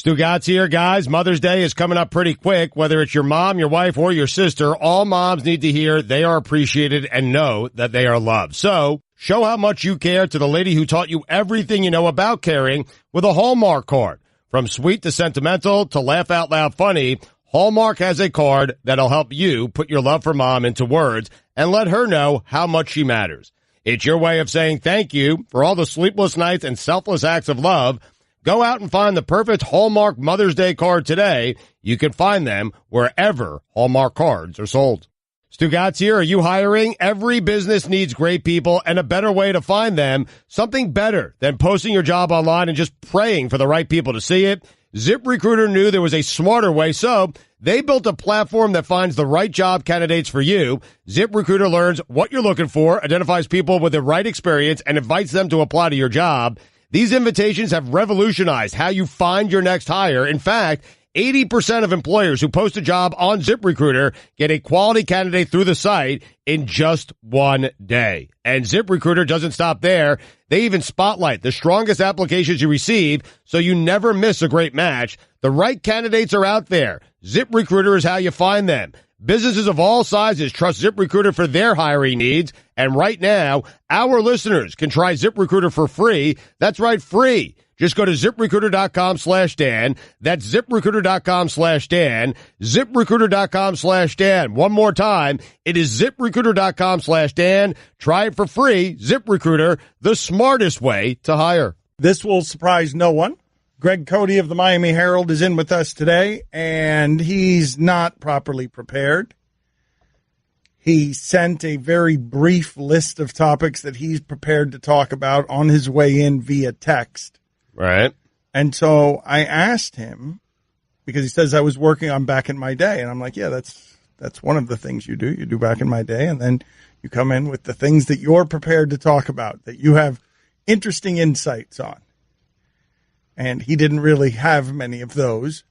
Stugotz here, guys. Mother's Day is coming up pretty quick. Whether it's your mom, your wife, or your sister, all moms need to hear they are appreciated and know that they are loved. So, show how much you care to the lady who taught you everything you know about caring with a Hallmark card. From sweet to sentimental to laugh out loud funny, Hallmark has a card that'll help you put your love for mom into words and let her know how much she matters. It's your way of saying thank you for all the sleepless nights and selfless acts of love. Go out and find the perfect Hallmark Mother's Day card today. You can find them wherever Hallmark cards are sold. Stugotz here. Are you hiring? Every business needs great people, and a better way to find them, something better than posting your job online and just praying for the right people to see it. ZipRecruiter knew there was a smarter way, so they built a platform that finds the right job candidates for you. ZipRecruiter learns what you're looking for, identifies people with the right experience, and invites them to apply to your job. These invitations have revolutionized how you find your next hire. In fact, 80% of employers who post a job on ZipRecruiter get a quality candidate through the site in just one day. And ZipRecruiter doesn't stop there. They even spotlight the strongest applications you receive, so you never miss a great match. The right candidates are out there. ZipRecruiter is how you find them. Businesses of all sizes trust ZipRecruiter for their hiring needs. And right now, our listeners can try ZipRecruiter for free. That's right, free. Just go to ZipRecruiter.com/Dan. That's ZipRecruiter.com/Dan. ZipRecruiter.com/Dan. One more time. It is ZipRecruiter.com/Dan. Try it for free. ZipRecruiter, the smartest way to hire. This will surprise no one. Greg Cote of the Miami Herald is in with us today, and he's not properly prepared. He sent a very brief list of topics that he's prepared to talk about on his way in via text. Right. And so I asked him, because he says I was working on Back in My Day, and I'm like, yeah, that's one of the things you do. You do Back in My Day, and then you come in with the things that you're prepared to talk about, that you have interesting insights on. And he didn't really have many of those.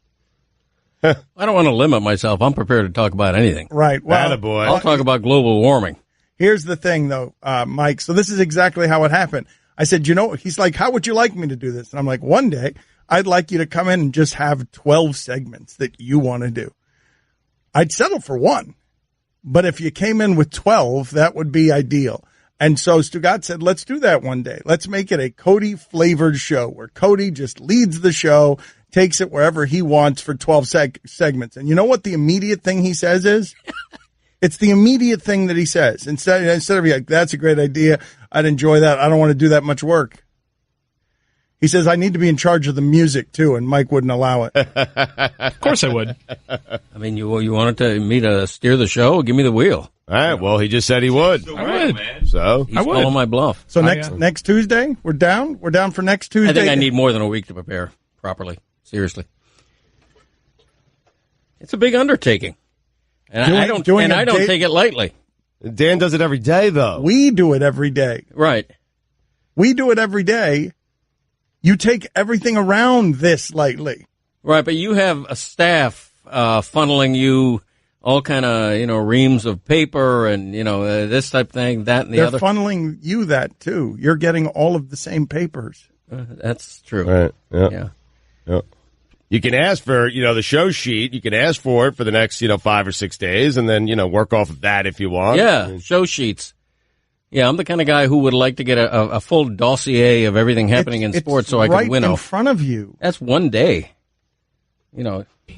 I don't want to limit myself. I'm prepared to talk about anything. Right. Well, Attaboy. I'll talk about global warming. Here's the thing, though, Mike. So this is exactly how it happened. I said, he's like, how would you like me to do this? And I'm like, one day, I'd like you to come in and just have 12 segments that you want to do. I'd settle for one. But if you came in with 12, that would be ideal. And so Stugotz said, let's do that one day. Let's make it a Cote-flavored show where Cote just leads the show, takes it wherever he wants for 12 segments. And you know what the immediate thing he says is? It's the immediate thing that he says. Instead of being like, that's a great idea, I'd enjoy that, I don't want to do that much work. He says, I need to be in charge of the music, too, and Mike wouldn't allow it. Of course I would. I mean, you wanted me to steer the show? Give me the wheel. All right. Well, he just said he would. I would. So He's calling my bluff. So next Tuesday, we're down? We're down for next Tuesday? I think I need more than a week to prepare properly. Seriously. It's a big undertaking. And I don't take it lightly. Dan does it every day, though. We do it every day. Right. We do it every day. You take everything around this lightly. Right, but you have a staff funneling you all kind of, reams of paper and, this type of thing, that and the other. They're funneling you that, too. You're getting all of the same papers. That's true. Right. Yeah. You can ask for, the show sheet. You can ask for it for the next, 5 or 6 days and then, work off of that if you want. Yeah, show sheets. Yeah, I'm the kind of guy who would like to get a full dossier of everything happening in sports so I can win. Right in front of you. That's one day.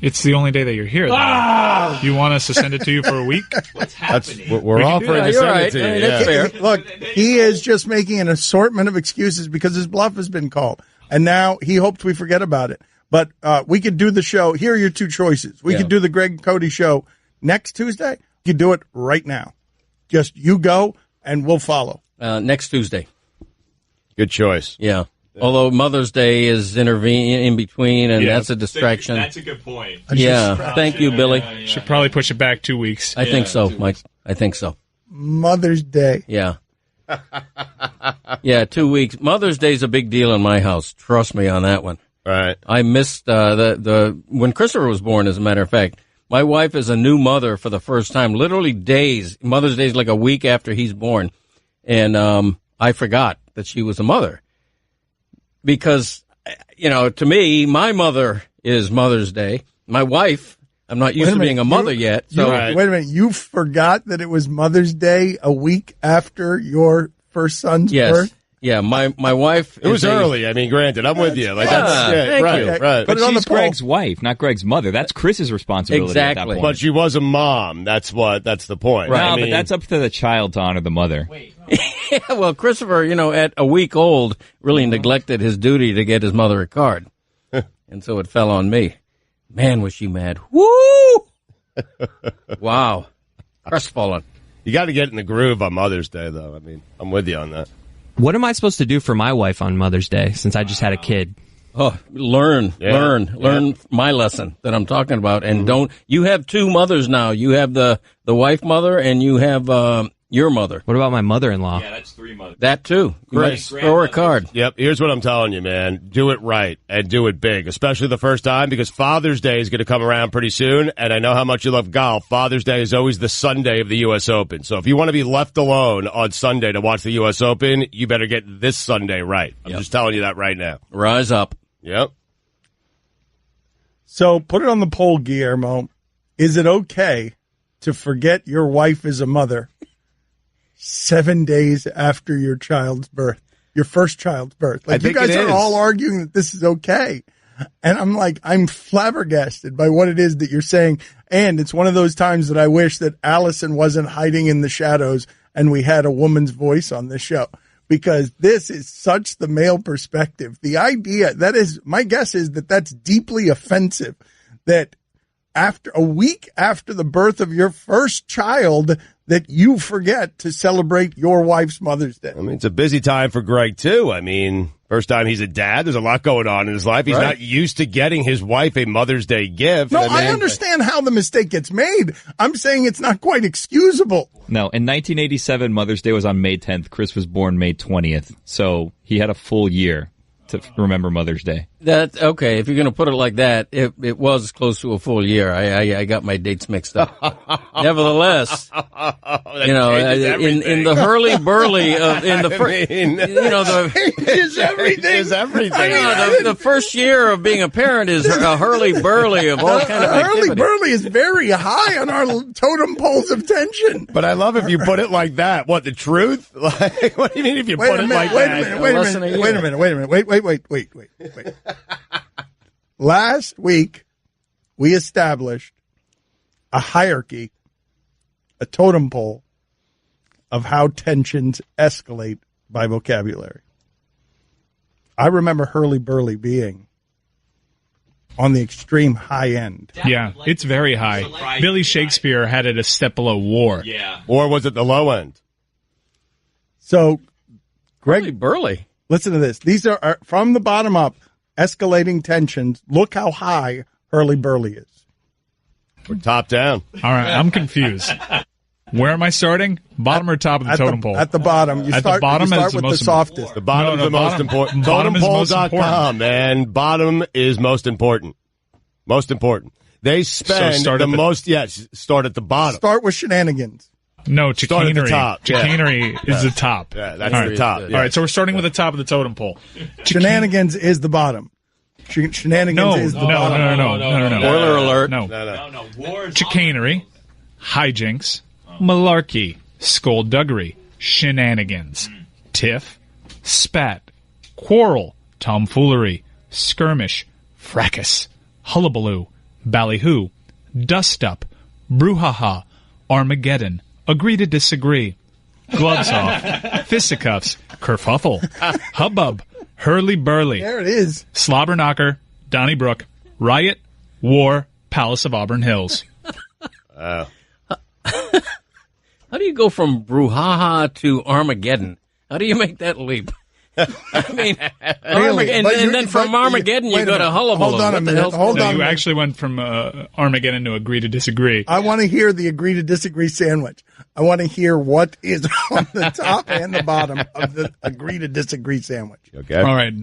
It's the only day that you're here. You want us to send it to you for a week? What's happening? We're offering to send it to you. That's fair. Look, he is just making an assortment of excuses because his bluff has been called. And now he hopes we forget about it. But we could do the show. Here are your two choices. We could do the Greg Cote show next Tuesday. You could do it right now. Just you go. And we'll follow. Next Tuesday. Good choice. Yeah. Although Mother's Day is in between, and that's a distraction. That's a good point. Yeah. Thank you, Billy. Should probably push it back 2 weeks. I think so, Mike. I think so. Mother's Day. Yeah. Yeah, 2 weeks. Mother's Day is a big deal in my house. Trust me on that one. Right. I missed when Christopher was born, as a matter of fact. My wife is a new mother for the first time, literally days. Mother's Day is like a week after he's born. And I forgot that she was a mother. Because, to me, my mother is Mother's Day. My wife, I'm not used to being a mother yet. So Wait a minute. You forgot that it was Mother's Day a week after your first son's birth? Yeah, my wife. It was early. I mean, granted, I'm with you. Like right. But she's Greg's wife, not Greg's mother. That's Chris's responsibility. Exactly. At that point. But she was a mom. That's the point. Right. I No, but that's up to the child to honor the mother. Yeah, well, Christopher, at a week old, really neglected his duty to get his mother a card. And so it fell on me. Man, was she mad. Woo! Wow. Crestfallen. You got to get in the groove on Mother's Day, though. I mean, I'm with you on that. What am I supposed to do for my wife on Mother's Day since I just had a kid? Oh, learn my lesson that I'm talking about. And you have two mothers now. You have the wife mother and you have your mother. What about my mother-in-law? Yeah, that's 3 mothers. That too. Chris, throw her a card. Yep. Here's what I'm telling you, man. Do it right and do it big, especially the first time, because Father's Day is going to come around pretty soon. And I know how much you love golf. Father's Day is always the Sunday of the U.S. Open. So if you want to be left alone on Sunday to watch the U.S. Open, you better get this Sunday right. I'm just telling you that right now. Rise up. Yep. So put it on the poll, Guillermo. Is it okay to forget your wife is a mother 7 days after your child's birth, your first child's birth? Like, you guys are all arguing that this is okay. And I'm flabbergasted by what it is that you're saying. And it's one of those times that I wish that Allison wasn't hiding in the shadows and we had a woman's voice on this show, because this is such the male perspective. The idea my guess is that that's deeply offensive, that after a week after the birth of your first child, that you forget to celebrate your wife's Mother's Day. I mean, it's a busy time for Greg, too. I mean, first time he's a dad. There's a lot going on in his life. He's not used to getting his wife a Mother's Day gift. No, I understand how the mistake gets made. I'm saying it's not quite excusable. No, in 1987, Mother's Day was on May 10th. Chris was born May 20th. So he had a full year to remember Mother's Day. That's okay. If you're going to put it like that, it was close to a full year. I got my dates mixed up. Nevertheless, in the hurly-burly of, in the first, Changes everything. Is everything. The first year of being a parent is a hurly-burly of all kind of activity. Hurly-burly is very high on our totem poles of tension. But I love if you put it like that. What, the truth? Like, what do you mean if you put it like that? Wait a minute. Last week, we established a hierarchy, a totem pole of how tensions escalate by vocabulary. I remember hurly-burly being on the extreme high end. Yeah, it's very high. Billy Shakespeare had it a step below war. Yeah. Or was it the low end? So, Greg, Burley. listen to this. These are from the bottom up, escalating tensions. Look how high hurly-burly is. Or top down? All right, I'm confused. Where am I starting? Bottom or top of the totem pole? At the bottom. You start with the softest. The bottom is the most important. Bottom is most important. Totempole.com, man. Bottom is most important. Most important. They spend start at the bottom. Start with shenanigans. No, chicanery. Start at the top. Chicanery is the top. Yeah, that's the top. All right, so we're starting with the top of the totem pole. Shenanigans is the bottom. Shenanigans is the bottom. No. Spoiler alert. No. Chicanery, hijinks, malarkey, skullduggery, shenanigans, tiff, spat, quarrel, tomfoolery, skirmish, fracas, hullabaloo, ballyhoo, dust-up, brouhaha, Armageddon, agree to disagree, gloves off, fisticuffs, kerfuffle, hubbub, hurly-burly. There it is. Slobberknocker, Donnybrook, riot, war, Palace of Auburn Hills. How do you go from brouhaha to Armageddon? How do you make that leap? I mean, Really? and then from Armageddon you go to hullabaloo. Hold on a minute. You actually went from Armageddon to agree to disagree. I want to hear the agree to disagree sandwich. I want to hear what is on the top and the bottom of the agree to disagree sandwich. Okay. All right.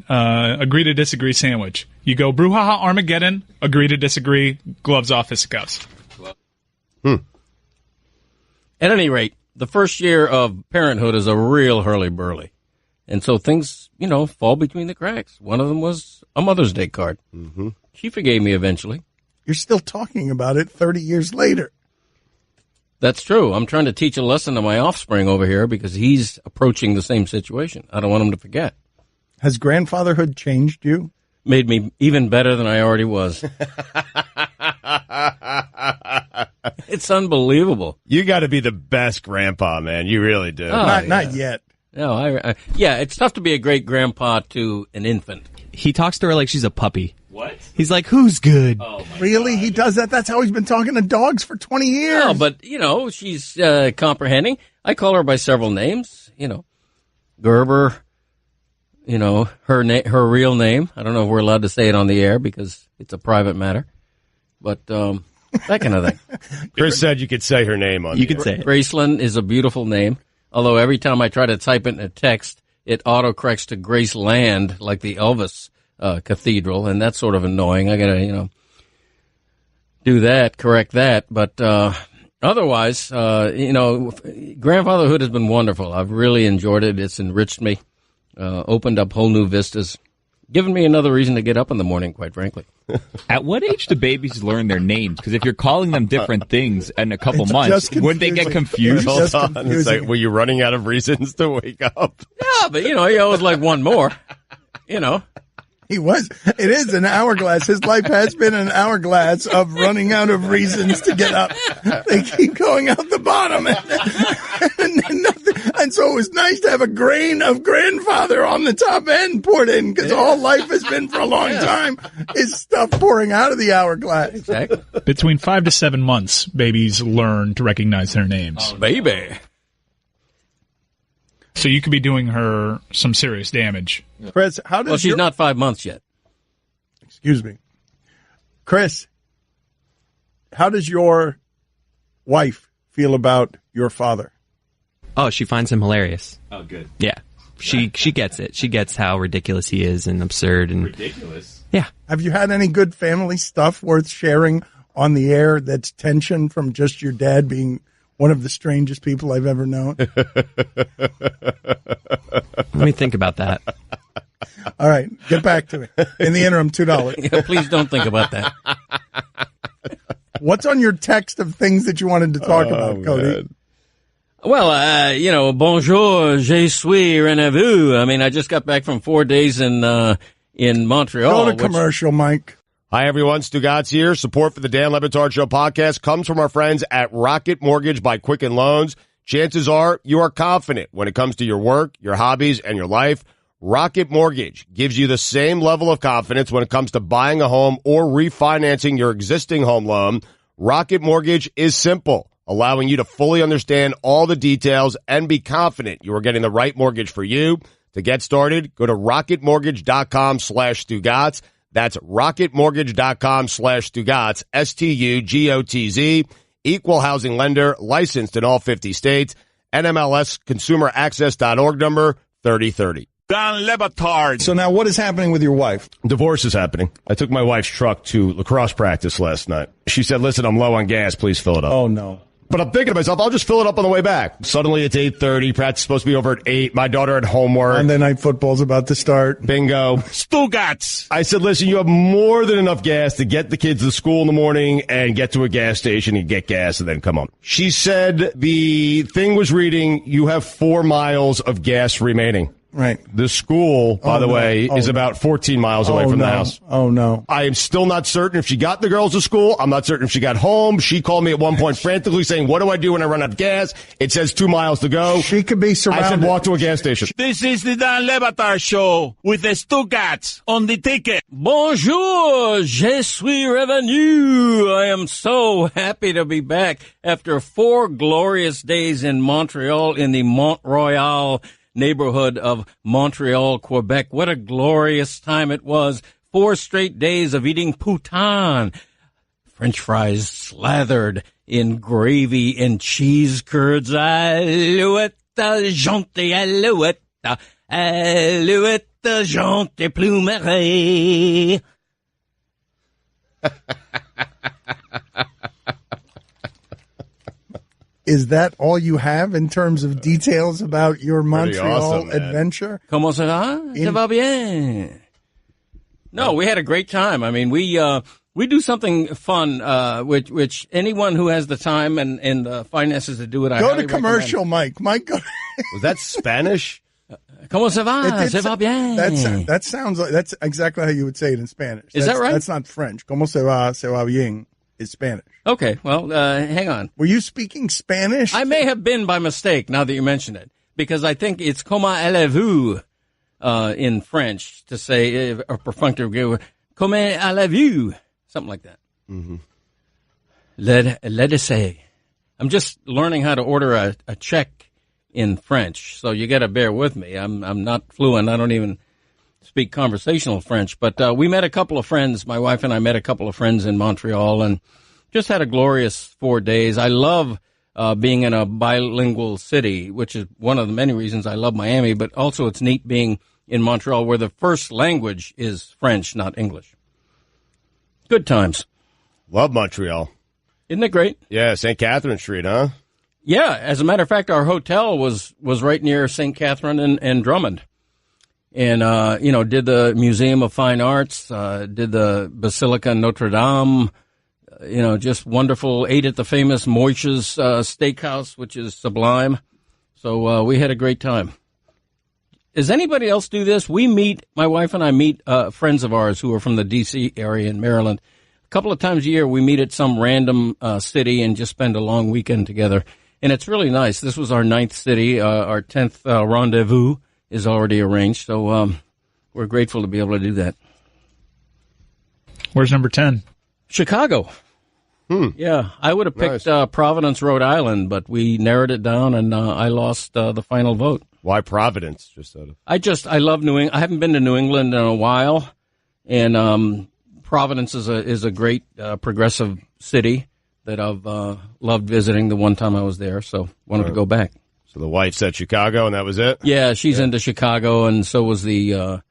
Agree to disagree sandwich. You go brouhaha Armageddon, agree to disagree, gloves off, fisticuffs. At any rate, the first year of parenthood is a real hurly-burly. And so things, fall between the cracks. One of them was a Mother's Day card. Mm-hmm. She forgave me eventually. You're still talking about it 30 years later. That's true. I'm trying to teach a lesson to my offspring over here because he's approaching the same situation. I don't want him to forget. Has grandfatherhood changed you? Made me even better than I already was. It's unbelievable. You got to be the best grandpa, man. You really do. Not yet. No, yeah, it's tough to be a great grandpa to an infant. He talks to her like she's a puppy. What? He's like, who's good? Oh, Really? He does that? That's how he's been talking to dogs for 20 years. No, but, she's comprehending. I call her by several names, Gerber, her real name. I don't know if we're allowed to say it on the air because it's a private matter. But that kind of thing. Chris said you could say her name on You could say it. Graceland is a beautiful name, although every time I try to type it in a text, it autocorrects to Graceland, like the Elvis Cathedral, and that's sort of annoying. I got to, do that, correct that. But otherwise, grandfatherhood has been wonderful. I've really enjoyed it. It's enriched me, opened up whole new vistas, given me another reason to get up in the morning, quite frankly. At what age do babies learn their names? Because if you're calling them different things in a couple months, wouldn't they get confused? Hold on. It's like, were you running out of reasons to wake up? Yeah, but, he always like one more, He was. It is an hourglass. His life has been an hourglass of running out of reasons to get up. They keep going out the bottom. And nothing. And so it was nice to have a grain of grandfather on the top end poured in because all life has been for a long time is stuff pouring out of the hourglass. Exactly. Between 5 to 7 months, babies learn to recognize their names. Oh, baby. So you could be doing her some serious damage. Chris, how does She's not 5 months yet. Excuse me. Chris, how does your wife feel about your father? Oh, she finds him hilarious. Oh, good. Yeah. She gets it. She gets how ridiculous he is and absurd and Ridiculous. yeah. Have you had any good family stuff worth sharing on the air that's tension from just your dad being one of the strangest people I've ever known? Let me think about that. All right, get back to it. In the interim, $2. Yeah, please don't think about that. What's on your text of things that you wanted to talk about, Cody? Man. Well, bonjour, je suis renevue. I mean, I just got back from 4 days in Montreal. Go to commercial, Mike. Hi, everyone. Stugotz here. Support for the Dan Le Batard Show podcast comes from our friends at Rocket Mortgage by Quicken Loans. Chances are you are confident when it comes to your work, your hobbies, and your life. Rocket Mortgage gives you the same level of confidence when it comes to buying a home or refinancing your existing home loan. Rocket Mortgage is simple, allowing you to fully understand all the details and be confident you are getting the right mortgage for you. To get started, go to rocketmortgage.com/Stugotz. That's rocketmortgage.com/Stugotz, STUGOTZ, equal housing lender, licensed in all 50 states, NMLS consumeraccess.org number 3030. Dan Le Batard. So now what is happening with your wife? Divorce is happening. I took my wife's truck to lacrosse practice last night. She said, listen, I'm low on gas. Please fill it up. Oh, no. But I'm thinking to myself, I'll just fill it up on the way back. Suddenly it's 8:30. Practice is supposed to be over at 8. My daughter had homework. Monday Night Football's about to start. Bingo. Stugotz. I said, listen, you have more than enough gas to get the kids to school in the morning and get to a gas station and get gas and then come home. She said the thing was reading, you have 4 miles of gas remaining. Right. The school, by the way, is about 14 miles away from the house. Oh, no. I am still not certain if she got the girls to school. I'm not certain if she got home. She called me at one point frantically saying, what do I do when I run out of gas? It says 2 miles to go. She could be surrounded. I said, walk to a gas station. This is the Dan Le Batard Show with the Stugotz on the ticket. Bonjour, je suis revenu. I am so happy to be back after 4 glorious days in Montreal in the Mont-Royal neighborhood of Montreal, Quebec. What a glorious time it was. 4 straight days of eating poutine, French fries slathered in gravy and cheese curds. Alouette, gentil, alouette, alouette, gentil plumerie. Is that all you have in terms of details about your Montreal awesome, man. adventure? Comment ça va? Ça va bien. No, we had a great time. I mean, we do something fun, which anyone who has the time and the finances to do it, I Go highly to commercial, recommend. Mike. Go. Was that Spanish? ¿Cómo se va? Se va bien. That sounds like that's exactly how you would say it in Spanish. Is that right? That's not French. ¿Cómo se va? Se va bien is Spanish. Okay, well, hang on. Were you speaking Spanish? I may have been by mistake now that you mention it, because I think it's comment allez-vous in French to say, or perfunctory, comment allez-vous, something like that. Mm-hmm. Let us say. I'm just learning how to order a check in French, so you got to bear with me. I'm not fluent. I don't even speak conversational French, but we met a couple of friends. My wife and I met a couple of friends in Montreal and just had a glorious 4 days. I love being in a bilingual city, which is one of the many reasons I love Miami, but also it's neat being in Montreal where the first language is French, not English. Good times. Love Montreal. Isn't it great? Yeah, St. Catherine Street, huh? Yeah, as a matter of fact, our hotel was right near St. Catherine and Drummond. And, did the Museum of Fine Arts, did the Basilica Notre Dame, just wonderful. Ate at the famous Moish's Steakhouse, which is sublime. So we had a great time. Does anybody else do this? My wife and I meet friends of ours who are from the D.C. area in Maryland. A couple of times a year, we meet at some random city and just spend a long weekend together. And it's really nice. This was our 9th city. Our 10th rendezvous is already arranged. So we're grateful to be able to do that. Where's number 10? Chicago. Yeah, I would have picked Providence, Rhode Island, but we narrowed it down, and I lost the final vote. Why Providence? I love New England. I haven't been to New England in a while, and Providence is a great progressive city that I've loved visiting the one time I was there, so wanted to go back. So the wife said Chicago, and that was it? Yeah, she's into Chicago, and so was the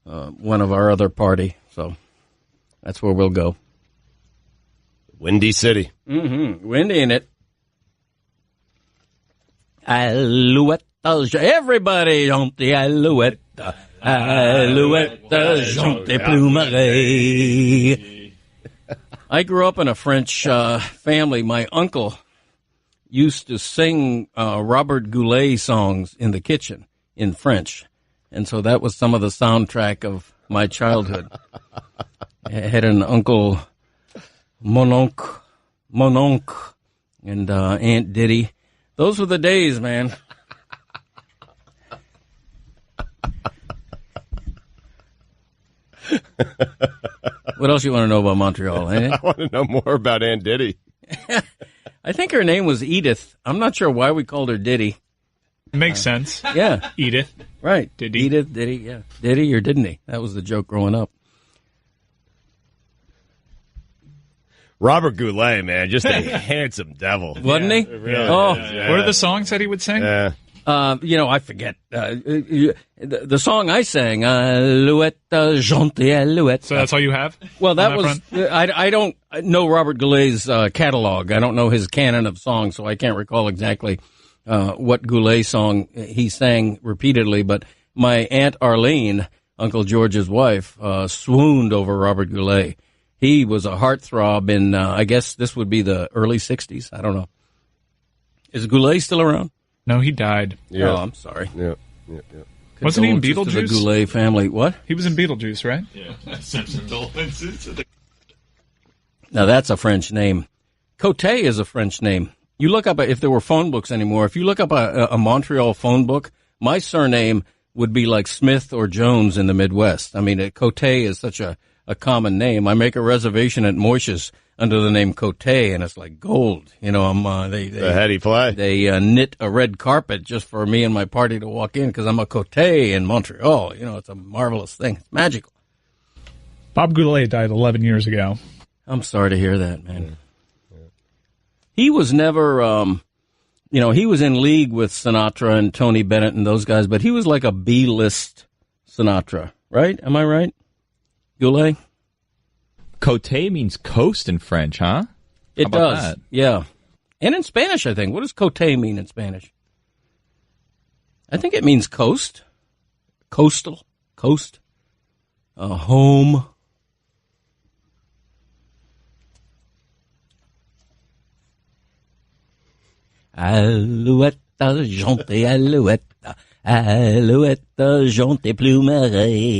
one of our other party, so that's where we'll go. Windy City. Mm-hmm. Windy in it. Alouette. Everybody chante Alouette. Alouette chante plumerie. I grew up in a French family. My uncle used to sing Robert Goulet songs in the kitchen in French. And so that was some of the soundtrack of my childhood. I had an uncle, mon oncle, and Aunt Diddy. Those were the days, man. What else you want to know about Montreal? I want to know more about Aunt Diddy. I think her name was Edith. I'm not sure why we called her Diddy. Makes sense. Yeah. Edith. Right. Diddy. Edith, Diddy, yeah. Diddy or didn't he? That was the joke growing up. Robert Goulet, man, just a handsome devil. Wasn't he? Really oh. is, yeah. What are the songs that he would sing? Yeah. I forget. The song I sang, Alouette, Gentil Alouette. So that's all you have? Well, that was, I don't know Robert Goulet's catalog. I don't know his canon of songs, so I can't recall exactly what Goulet song he sang repeatedly. But my Aunt Arlene, Uncle George's wife, swooned over Robert Goulet. He was a heartthrob in, I guess this would be the early 60s. I don't know. Is Goulet still around? No, he died. Yeah. Oh, I'm sorry. Yeah. Wasn't he in Condolences to Beetlejuice? the Goulet family. What? He was in Beetlejuice, right? Now that's a French name. Cote is a French name. You look up, if there were phone books anymore, if you look up a Montreal phone book, my surname would be like Smith or Jones in the Midwest. I mean, Cote is such a common name. I make a reservation at Moish's under the name Cote, and it's like gold. You know, The heady play. They knit a red carpet just for me and my party to walk in because I'm a Cote in Montreal. You know, it's a marvelous thing. It's magical. Bob Goulet died 11 years ago. I'm sorry to hear that, man. He was never, he was in league with Sinatra and Tony Bennett and those guys, but he was like a B-list Sinatra, right? Am I right? Goulet? Cote means coast in French, huh? It does, that? Yeah. And in Spanish, I think. What does Cote mean in Spanish? I think it means coast. Coastal. Coast. Home. Alouette, jante, alouette, alouette, jante, plumerie.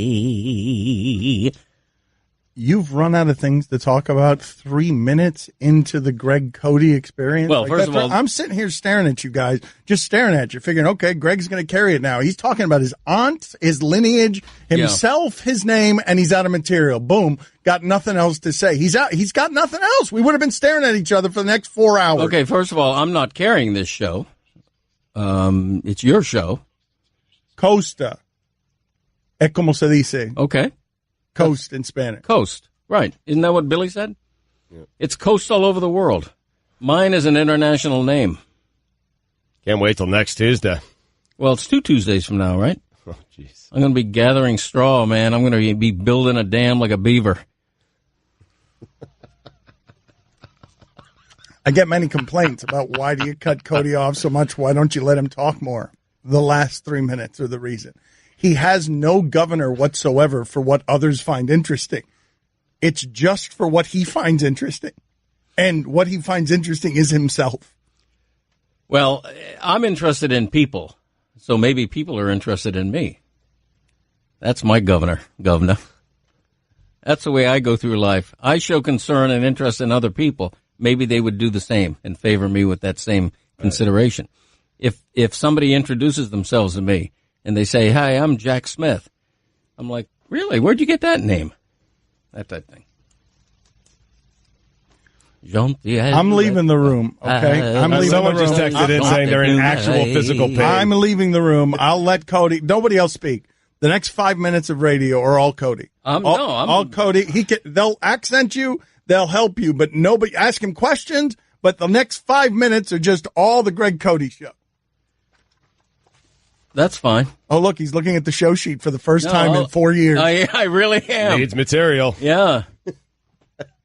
You've run out of things to talk about 3 minutes into the Greg Cote experience. Well, first of all, I'm sitting here staring at you guys, just staring at you, figuring, okay, Greg's going to carry it now. He's talking about his aunt, his lineage, himself, his name, and he's out of material. Boom. Got nothing else to say. He's out. He's got nothing else. We would have been staring at each other for the next 4 hours. Okay, first of all, I'm not carrying this show. It's your show. Costa. Es como se dice. Okay. Coast in Spanish. Coast. Right. Isn't that what Billy said? Yeah. It's coast all over the world. Mine is an international name. Can't wait till next Tuesday. Well, it's 2 Tuesdays from now, right? Oh, jeez. I'm going to be gathering straw, man. I'm going to be building a dam like a beaver. I get many complaints about why do you cut Cody off so much? Why don't you let him talk more? The last 3 minutes are the reason. He has no governor whatsoever for what others find interesting. It's just for what he finds interesting. And what he finds interesting is himself. Well, I'm interested in people, so maybe people are interested in me. That's my governor. That's the way I go through life. I show concern and interest in other people. Maybe they would do the same and favor me with that same consideration. If somebody introduces themselves to me, and they say, hi, I'm Jack Smith. I'm like, really? Where'd you get that name? That type of thing. I'm leaving the room, okay? I'm leaving Someone the room. just texted in saying they're in actual physical pain. I'm leaving the room. I'll let Cody. Nobody else speak. The next 5 minutes of radio are all Cody. All Cody. They'll accent you. They'll help you, but nobody ask him questions. But the next 5 minutes are just all the Greg Cote show. That's fine. Oh, look, he's looking at the show sheet for the first time in 4 years. I really am. Needs material. Yeah.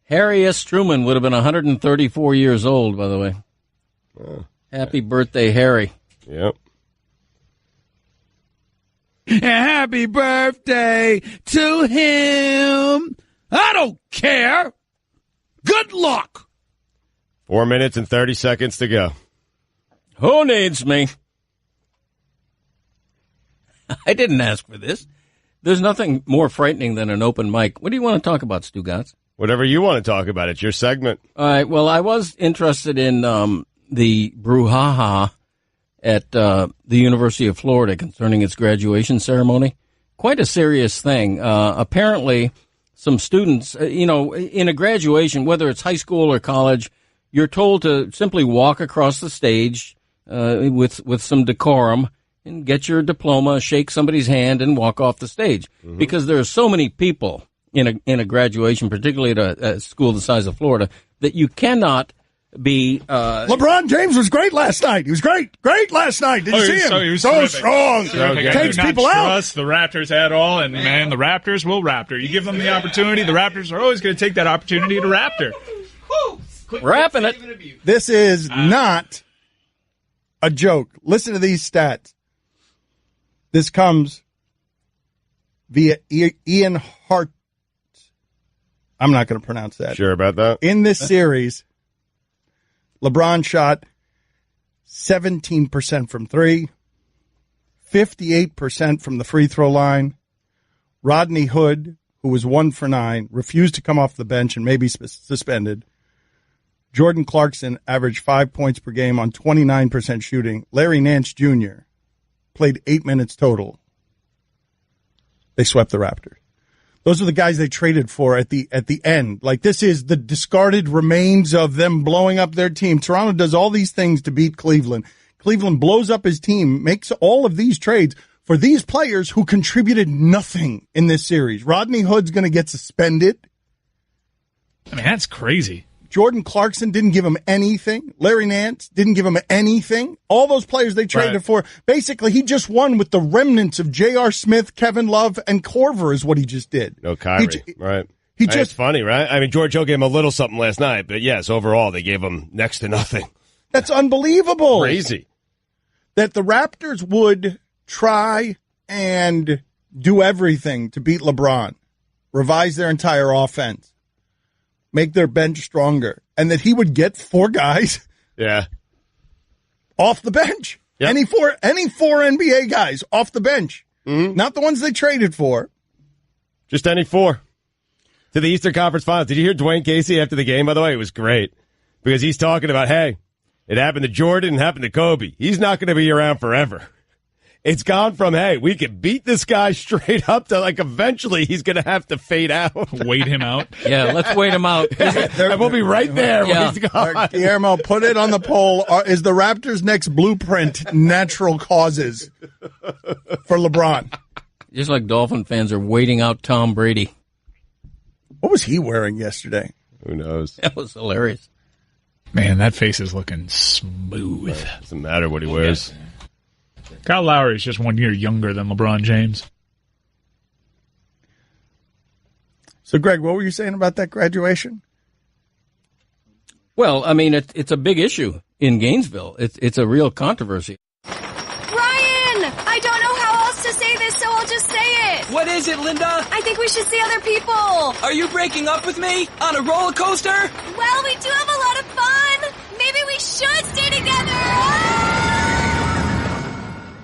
Harry S. Truman would have been 134 years old, by the way. Happy birthday, Harry. Yep. Happy birthday to him. I don't care. Good luck. 4 minutes and 30 seconds to go. Who needs me? I didn't ask for this. There's nothing more frightening than an open mic. What do you want to talk about, Stugotz? Whatever you want to talk about. It's your segment. All right. Well, I was interested in the brouhaha at the University of Florida concerning its graduation ceremony. Quite a serious thing. Apparently, some students, in a graduation, whether it's high school or college, you're told to simply walk across the stage with some decorum and get your diploma, shake somebody's hand, and walk off the stage. Mm-hmm. Because there are so many people in a graduation, particularly at a school the size of Florida, that you cannot be... LeBron James was great last night. He was great last night. Did you see him? He was so terrific. strong. Terrific. Takes I do people not out. trust the Raptors at all, and man, the Raptors will Raptor. You give them the opportunity, the Raptors are always going to take that opportunity to Raptor. Wrapping it. This is not a joke. Listen to these stats. This comes via Ian Hart. I'm not going to pronounce that. Sure about that? In this series, LeBron shot 17% from three, 58% from the free throw line. Rodney Hood, who was 1 for 9, refused to come off the bench and may be suspended. Jordan Clarkson averaged 5 points per game on 29% shooting. Larry Nance Jr. played 8 minutes total. They swept the Raptors. Those are the guys they traded for at the end. Like, this is the discarded remains of them blowing up their team. Toronto does all these things to beat Cleveland. Cleveland blows up his team, makes all of these trades for these players who contributed nothing in this series. Rodney Hood's going to get suspended. I mean, that's crazy. Jordan Clarkson didn't give him anything. Larry Nance didn't give him anything. All those players they traded for, basically, he just won with the remnants of J.R. Smith, Kevin Love, and Korver is what he just did. No Kyrie, right. It's funny, right? I mean, George Hill gave him a little something last night, but yes, overall, they gave him next to nothing. That's unbelievable. Crazy. That the Raptors would try and do everything to beat LeBron, revise their entire offense, make their bench stronger, and that he would get 4 guys. Yeah. Off the bench. Yep. Any four NBA guys off the bench. Mm-hmm. Not the ones they traded for. Just any four. To the Eastern Conference Finals. Did you hear Dwayne Casey after the game, by the way? It was great. Because he's talking about, hey, it happened to Jordan and happened to Kobe. He's not going to be around forever. It's gone from, hey, we could beat this guy straight up to, like, eventually he's going to have to fade out. Wait him out. Yeah, let's wait him out. And we'll be right there when he's gone. Guillermo, put it on the poll. Is the Raptors' next blueprint natural causes for LeBron? Just like Dolphin fans are waiting out Tom Brady. What was he wearing yesterday? Who knows? That was hilarious. Man, that face is looking smooth. Doesn't matter what he wears. Kyle Lowry is just 1 year younger than LeBron James. So, Greg, what were you saying about that graduation? Well, I mean, it's a big issue in Gainesville. It's a real controversy. Ryan! I don't know how else to say this, so I'll just say it. What is it, Linda? I think we should see other people. Are you breaking up with me? On a roller coaster? Well, we do have a lot of fun. Maybe we should stay together.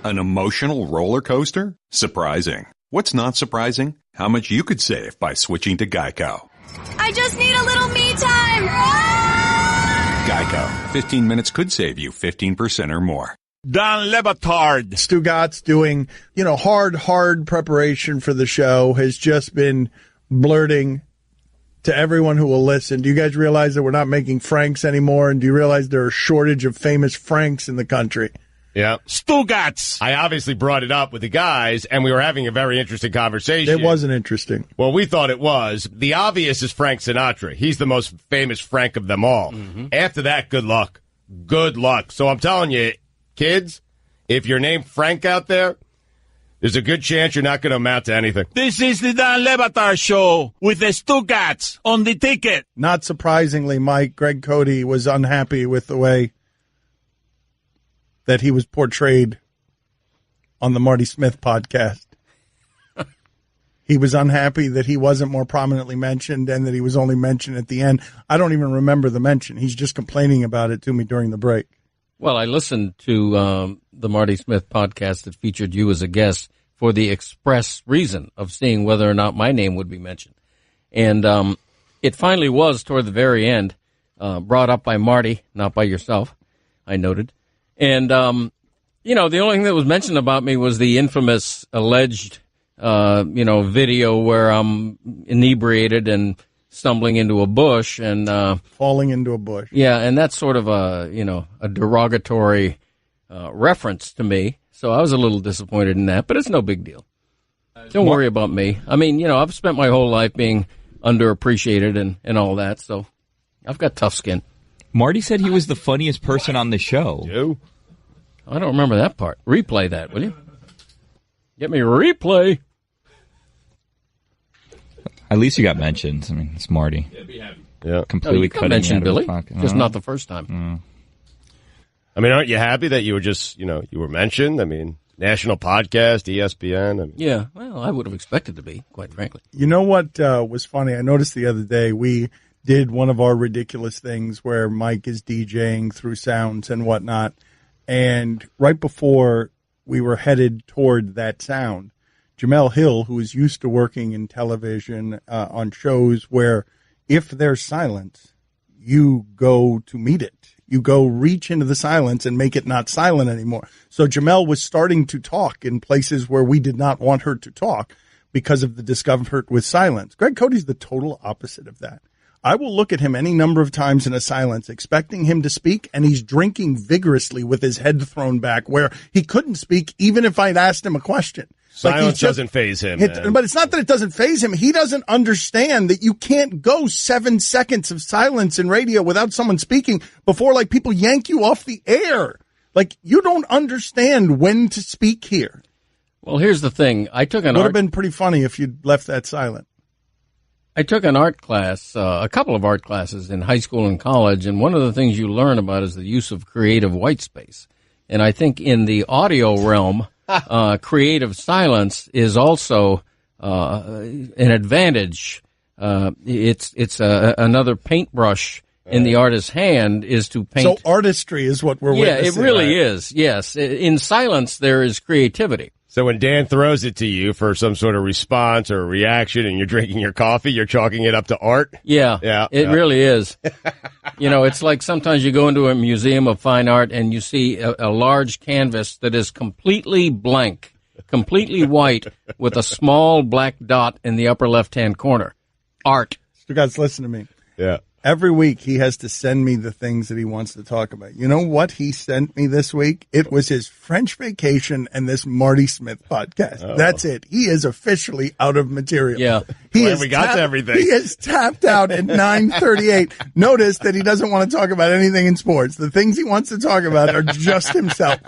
An emotional roller coaster? Surprising. What's not surprising? How much you could save by switching to Geico. I just need a little me time. Geico. 15 minutes could save you 15% or more. Don Batard. Stugotz doing, hard preparation for the show has just been blurting to everyone who will listen. Do you guys realize that we're not making Franks anymore? And do you realize there are a shortage of famous Franks in the country? Yeah. Stugotz. I obviously brought it up with the guys, and we were having a very interesting conversation. It wasn't interesting. Well, we thought it was. The obvious is Frank Sinatra. He's the most famous Frank of them all. Mm-hmm. After that, good luck. Good luck. So I'm telling you, kids, if you're named Frank out there, there's a good chance you're not going to amount to anything. This is the Dan Le Batard Show with the Stugotz on the ticket. Not surprisingly, Mike, Greg Cote was unhappy with the way that he was portrayed on the Marty Smith podcast. He was unhappy that he wasn't more prominently mentioned and that he was only mentioned at the end. I don't even remember the mention. He's just complaining about it to me during the break. Well, I listened to the Marty Smith podcast that featured you as a guest for the express reason of seeing whether or not my name would be mentioned. And it finally was toward the very end, brought up by Marty, not by yourself, I noted. And, the only thing that was mentioned about me was the infamous alleged, video where I'm inebriated and stumbling into a bush and falling into a bush. Yeah, and that's sort of a derogatory reference to me. So I was a little disappointed in that, but it's no big deal. Don't worry about me. I mean, I've spent my whole life being underappreciated and all that, so I've got tough skin. Marty said he was the funniest person on the show. You? I don't remember that part. Replay that, will you? Get me a replay. At least you got mentioned. I mean, it's Marty. Yeah. Completely cutting mentioned, out of Billy. the pocket. Just not the first time. I mean, aren't you happy that you were just, you were mentioned? I mean, national podcast, ESPN. Yeah, well, I would have expected to be, quite frankly. You know what was funny? I noticed the other day we did one of our ridiculous things where Mike is DJing through sounds and whatnot. And right before we were headed toward that sound, Jamel Hill, who is used to working in television on shows where if there's silence, you go to meet it. You go reach into the silence and make it not silent anymore. So Jamel was starting to talk in places where we did not want her to talk because of the discomfort with silence. Greg Cote's the total opposite of that. I will look at him any number of times in a silence, expecting him to speak, and he's drinking vigorously with his head thrown back where he couldn't speak even if I'd asked him a question. Silence doesn't faze him. But it's not that it doesn't faze him. He doesn't understand that you can't go 7 seconds of silence in radio without someone speaking before, people yank you off the air. You don't understand when to speak here. Well, here's the thing. Would have been pretty funny if you'd left that silent. I took an art class, a couple of art classes in high school and college, and one of the things you learn about is the use of creative white space. And I think in the audio realm, creative silence is also an advantage. It's another paintbrush in the artist's hand is to paint. So artistry is what we're Yeah, it witnessing. really is. Yes. In silence, there is creativity. So when Dan throws it to you for some sort of response or reaction and you're drinking your coffee, you're chalking it up to art? Yeah, it really is. It's like sometimes you go into a museum of fine art and you see a large canvas that is completely blank, completely white, with a small black dot in the upper left-hand corner. Art. Stugotz, listen to me. Yeah. Every week he has to send me the things that he wants to talk about. You know what he sent me this week? It was his French vacation and this Marty Smith podcast. Oh. That's it. He is officially out of material. Yeah. We got to everything. He is tapped out at 9:38. Notice that he doesn't want to talk about anything in sports. The things he wants to talk about are just himself.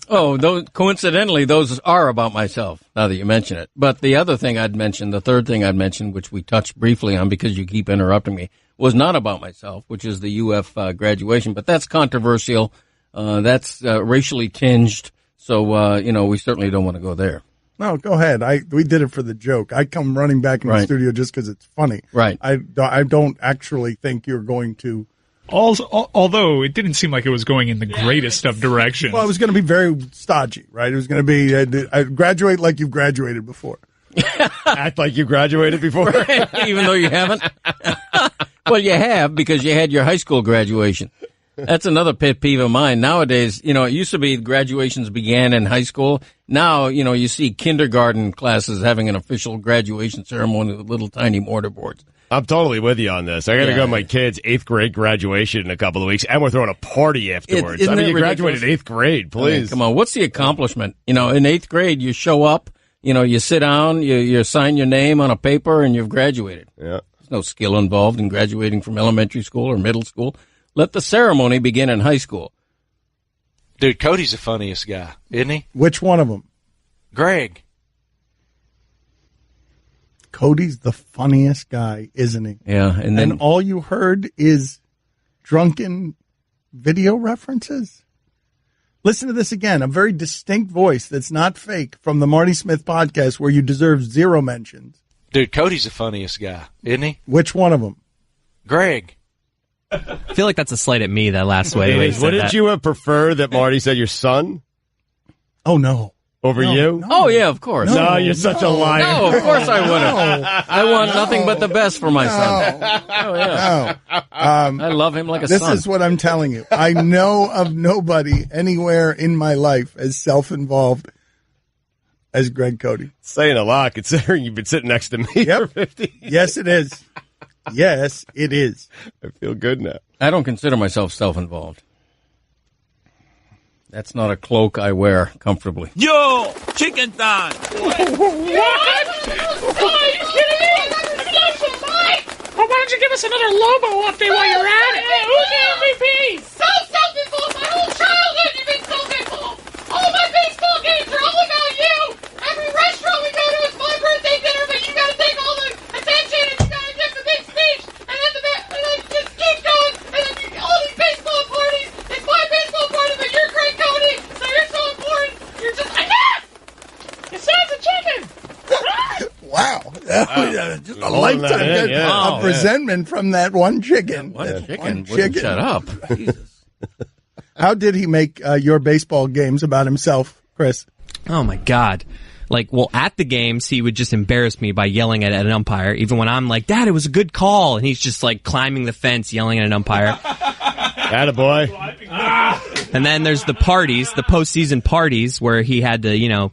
Oh, coincidentally, those are about myself, now that you mention it. But the other thing I'd mention, the third thing I'd mention, which we touched briefly on because you keep interrupting me, was not about myself, which is the UF graduation. But that's controversial. That's racially tinged. So, we certainly don't want to go there. No, go ahead. We did it for the joke. I come running back in the studio just because it's funny. Right. I don't actually think you're going to. Although it didn't seem like it was going in the greatest of directions. Well, it was going to be very stodgy, right? It was going to be I graduate like you've graduated before. Act like you graduated before. Even though you haven't. Well, you have because you had your high school graduation. That's another pet peeve of mine. Nowadays, it used to be graduations began in high school. Now, you see kindergarten classes having an official graduation ceremony with little tiny mortarboards. I'm totally with you on this. I got to go to my kid's 8th grade graduation in a couple of weeks, and we're throwing a party afterwards. Isn't you it graduated 8th grade, please. I mean, come on, what's the accomplishment? In 8th grade, you show up, you sit down, you sign your name on a paper, and you've graduated. Yeah. There's no skill involved in graduating from elementary school or middle school. Let the ceremony begin in high school. Dude, Cody's the funniest guy, isn't he? Which one of them? Greg. Cody's the funniest guy, isn't he? Yeah, and all you heard is drunken video references. Listen to this again, a very distinct voice that's not fake from the Marty Smith podcast where you deserve 0 mentions. Dude, Cody's the funniest guy, isn't he? Which one of them? Greg. I feel like that's a slight at me, that last way. Wouldn't you have preferred that Marty said your son? Oh, no. Over you? No. Oh, yeah, of course. No, you're such a liar. No, of course I would have. I want nothing but the best for my son. Oh, yeah. I love him like a son. This is what I'm telling you. I know of nobody anywhere in my life as self-involved as Greg Cote. Saying a lot, considering you've been sitting next to me for 50 years. Yes, it is. Yes, it is. I feel good now. I don't consider myself self-involved. That's not a cloak I wear comfortably. Yo, chicken time. What? Oh, are you kidding me? Well, why don't you give us another Lobo update while you're at it? Hey, who's the MVP? So self-involved. My whole childhood you've been self-involved. All my baseball games are all about you. Every restaurant we go to is my birthday dinner, but you got to take all the attention and you got to give the big speech. And then just keep going. And then all these baseball parties, it's my baseball party, but you're Greg Cote, so you're so important. You're just enough. It sounds a chicken. Wow. Just a lifetime of resentment from that one chicken. One chicken wouldn't shut up. Jesus. How did he make your baseball games about himself, Chris? Oh, my God. At the games, he would just embarrass me by yelling at an umpire, even when I'm like, Dad, it was a good call. And he's just climbing the fence, yelling at an umpire. Attaboy. And then there's the parties, the postseason parties, where he had to,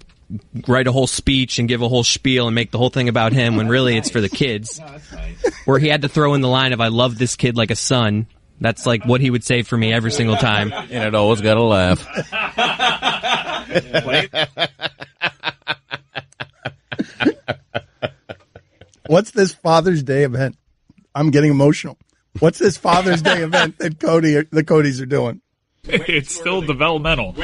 write a whole speech and give a whole spiel and make the whole thing about him when really it's for the kids. Where he had to throw in the line of, I love this kid like a son. That's what he would say for me every single time. And it always got a laugh. What's this Father's Day event? I'm getting emotional. What's this Father's Day event that the Cotes are doing? It's still developmental,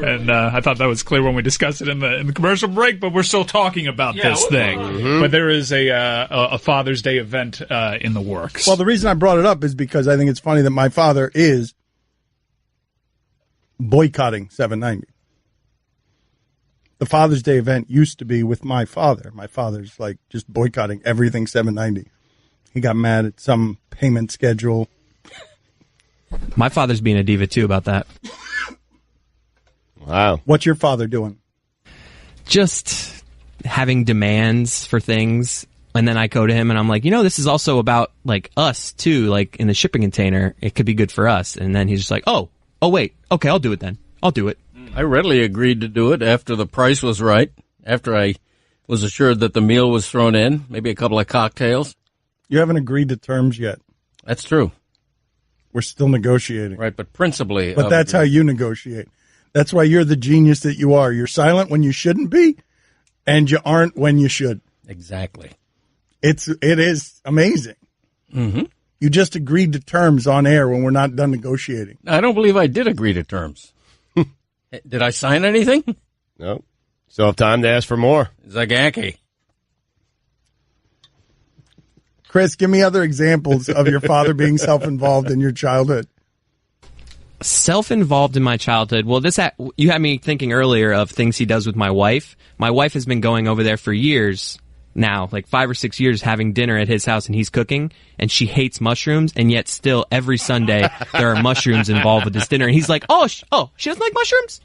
and I thought that was clear when we discussed it in the commercial break. But we're still talking about this thing. Mm-hmm. But there is a Father's Day event in the works. Well, the reason I brought it up is because I think it's funny that my father is boycotting 790. The Father's Day event used to be with my father. My father's just boycotting everything 790. He got mad at some payment schedule. My father's being a diva, too, about that. Wow. What's your father doing? Just having demands for things. And then I go to him and I'm like, this is also about like us too, like in the shipping container. It could be good for us. And then he's just like, oh, wait. Okay, I'll do it then. I'll do it. I readily agreed to do it after the price was right, after I was assured that the meal was thrown in, maybe a couple of cocktails. You haven't agreed to terms yet. That's true. We're still negotiating. Right, but principally. But that's how you negotiate. That's why you're the genius that you are. You're silent when you shouldn't be, and you aren't when you should. Exactly. It is amazing. Mm-hmm. You just agreed to terms on air when we're not done negotiating. I don't believe I did agree to terms. Did I sign anything? No. Still have time to ask for more. Zagaki. Chris, give me other examples of your father being self-involved in your childhood. Self-involved in my childhood. Well, you had me thinking earlier of things he does with my wife. My wife has been going over there for years now, like 5 or 6 years, having dinner at his house, and he's cooking, and she hates mushrooms, and yet still every Sunday there are mushrooms involved with this dinner. And he's like, oh, she doesn't like mushrooms?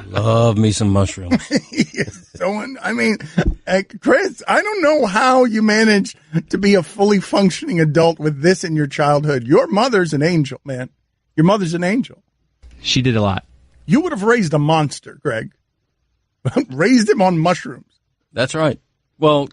Love me some mushrooms. Chris, I don't know how you managed to be a fully functioning adult with this in your childhood. Your mother's an angel, man. Your mother's an angel. She did a lot. You would have raised a monster, Greg. Raised him on mushrooms. That's right. Well,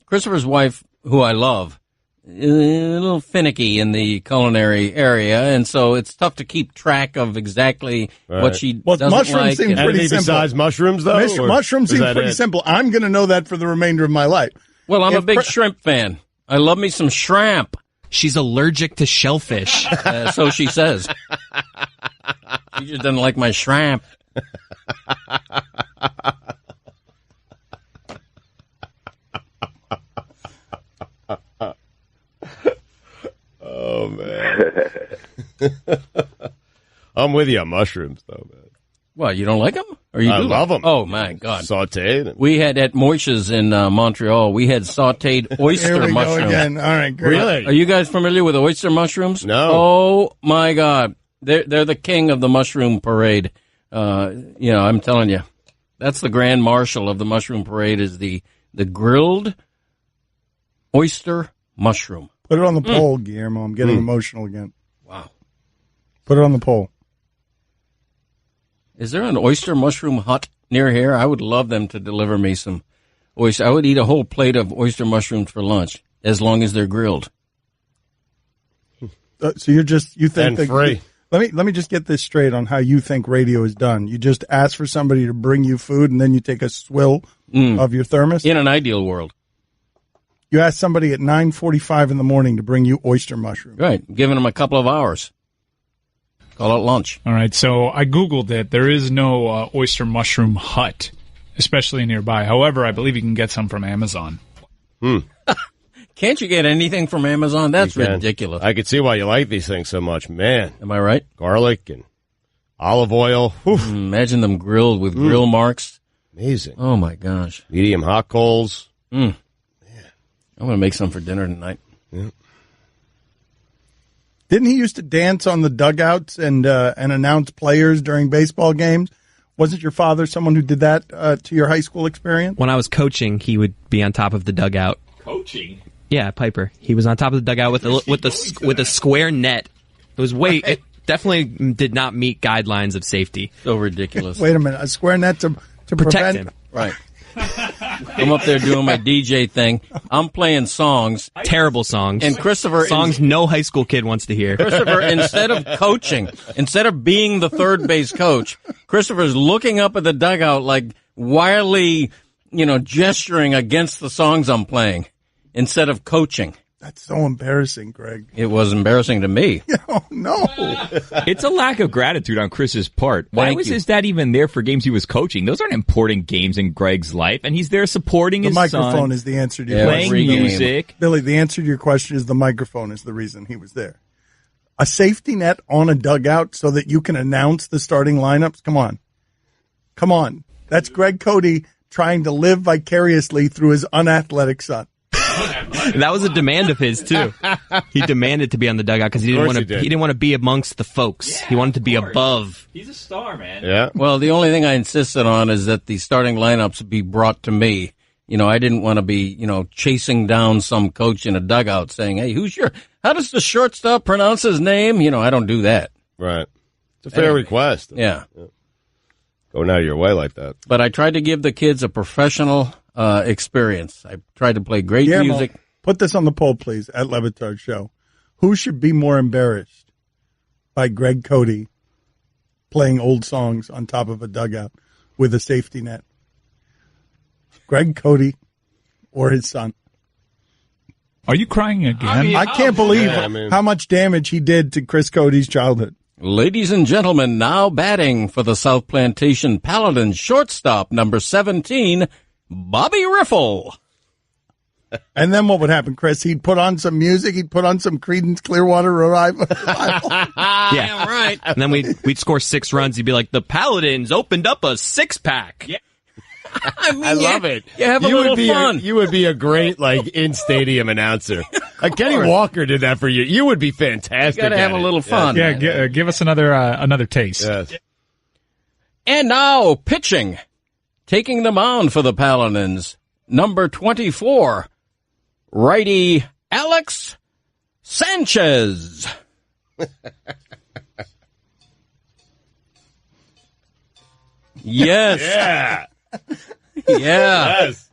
Christopher's wife, who I love, is a little finicky in the culinary area, and so it's tough to keep track of exactly what she doesn't mushrooms like. Seem pretty simple. Besides mushrooms, though? Mushrooms seem pretty simple. I'm going to know that for the remainder of my life. Well, I'm a big shrimp fan. I love me some shrimp. She's allergic to shellfish. So she says. She just doesn't like my shrimp. Oh, man. I'm with you on mushrooms, though, man. Well, you don't like them? Or you I love them. Oh, my God. Sauteed. We had at Moishe's in Montreal, we had sauteed oyster Here we mushrooms. go again. All right, great. Really? Are you guys familiar with oyster mushrooms? No. Oh, my God. They're the king of the mushroom parade. I'm telling you. That's the grand marshal of the mushroom parade is the grilled oyster mushroom. Put it on the poll, Guillermo. I'm getting emotional again. Wow. Put it on the poll. Is there an oyster mushroom hut near here? I would love them to deliver me some oyster. I would eat a whole plate of oyster mushrooms for lunch, as long as they're grilled. So you think and that free. Let me just get this straight on how you think radio is done. You just ask for somebody to bring you food, and then you take a swill of your thermos. In an ideal world, you ask somebody at 9:45 in the morning to bring you oyster mushrooms. right? Giving them a couple of hours. Call it lunch. All right, so I Googled it. There is no oyster mushroom hut, especially nearby. However, I believe you can get some from Amazon. Can't you get anything from Amazon? That's ridiculous. I could see why you like these things so much. Man. Am I right? Garlic and olive oil. Imagine them grilled with grill marks. Amazing. Oh, my gosh. Medium hot coals. Man. I'm going to make some for dinner tonight. Yeah. Didn't he used to dance on the dugouts and announce players during baseball games? Wasn't your father someone who did that to your high school experience? When I was coaching, he would be on top of the dugout. Coaching? Yeah, Piper. He was on top of the dugout with a square net. It was it definitely did not meet guidelines of safety. So ridiculous. Wait a minute, a square net to Protect prevent him. Right. I'm up there doing my DJ thing. I'm playing songs. Terrible songs. And Christopher... Songs no high school kid wants to hear. Christopher, instead of coaching, instead of being the third base coach, Christopher's looking up at the dugout like wildly, gesturing against the songs I'm playing instead of coaching. That's so embarrassing, Greg. It was embarrassing to me. Oh, no. It's a lack of gratitude on Chris's part. Why was his dad even there for games he was coaching? Those aren't important games in Greg's life, and he's there supporting his son. The microphone is the answer to your question. Playing music. Billy, the answer to your question is the microphone is the reason he was there. A safety net on a dugout so that you can announce the starting lineups? Come on. Come on. That's Greg Cote trying to live vicariously through his unathletic son. That was a demand of his too. He demanded to be on the dugout because he didn't want to. He didn't want to be amongst the folks. He wanted to be above. He's a star, man. Yeah. Well, the only thing I insisted on is that the starting lineups be brought to me. I didn't want to be, chasing down some coach in a dugout saying, "Hey, how does the shortstop pronounce his name?" I don't do that. Right. It's a fair request. Yeah. Going out of your way like that. But I tried to give the kids a professional experience. I tried to play great music. Put this on the poll, please, at Batard Show. Who should be more embarrassed by Greg Cote playing old songs on top of a dugout with a safety net? Greg Cote or his son? Are you crying again? I can't believe how much damage he did to Chris Cote's childhood. Ladies and gentlemen, now batting for the South Plantation Paladins, shortstop number 17, Bobby Riffle. And then what would happen, Chris? He'd put on some music. He'd put on some Creedence Clearwater Revival. Yeah, right. And then we'd score 6 runs. He'd be like, the Paladins opened up a 6-pack. Yeah. I love it. You have a little fun. You would be a great, in-stadium announcer. Kenny Walker did that for you. You would be fantastic. You got to have a little fun. Yeah, give us another taste. Yes. And now, pitching. Taking the mound for the Paladins, number 24, righty Alex Sanchez. Yes. Yeah. Yeah. Yes.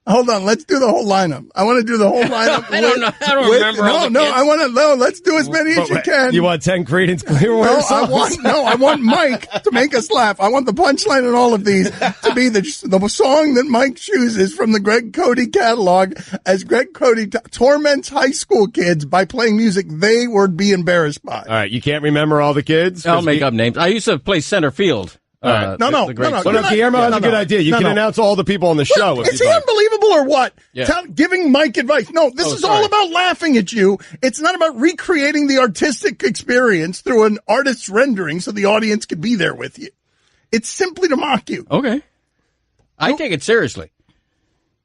Hold on, let's do the whole lineup. I want to do the whole lineup. I don't know. I don't remember. I want to know. Let's do as many as you can. You want 10 Creedence Clearwater songs? I want Mike to make us laugh. I want the punchline in all of these to be the song that Mike chooses from the Greg Cote catalog as Greg Cote torments high school kids by playing music they would be embarrassed by. All right, you can't remember all the kids? I'll make up names. I used to play center field. No. Guillermo has a good idea. You can announce all the people on the show. Is he unbelievable or what? Yeah. Giving Mike advice. No, this is all about laughing at you. It's not about recreating the artistic experience through an artist's rendering so the audience could be there with you. It's simply to mock you. Okay. I take it seriously.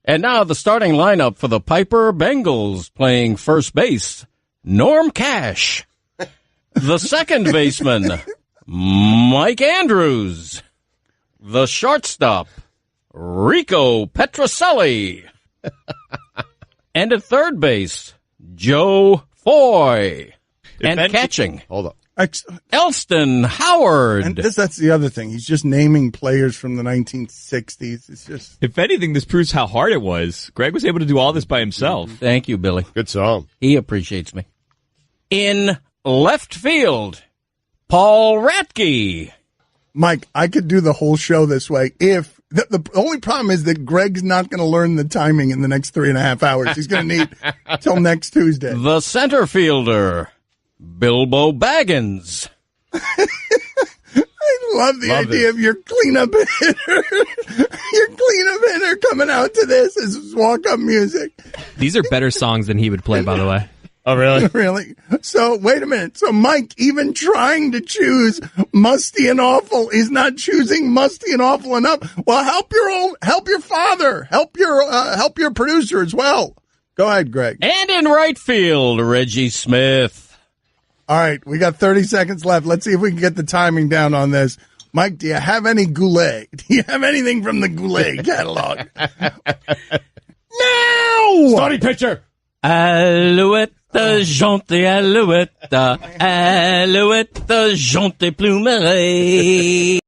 And now the starting lineup for the Piper Bengals, playing first base, Norm Cash. The second baseman, Mike Andrews. The shortstop, Rico Petroselli. And at third base, Joe Foy. Catching, hold up, Elston Howard. And that's the other thing. He's just naming players from the 1960s. It's just. If anything, this proves how hard it was. Greg was able to do all this by himself. Thank you, Billy. Good song. He appreciates me. In left field, Paul Ratke. Mike, I could do the whole show this way if the only problem is that Greg's not going to learn the timing in the next 3.5 hours. He's going to need till next Tuesday. The center fielder, Bilbo Baggins. I love the idea of your cleanup hitter. Your cleanup hitter coming out to this as walk-up music. These are better songs than he would play, by the way. Oh, really? Really? So, wait a minute. So, Mike, even trying to choose Musty and Awful is not choosing Musty and Awful enough. Well, help your father, help your producer as well. Go ahead, Greg. And in right field, Reggie Smith. All right, we got 30 seconds left. Let's see if we can get the timing down on this. Mike, do you have any Goulet? Do you have anything from the Goulet catalog? Now! Starting pitcher. Alouette, jante, alouette, alouette, jante, plumerie.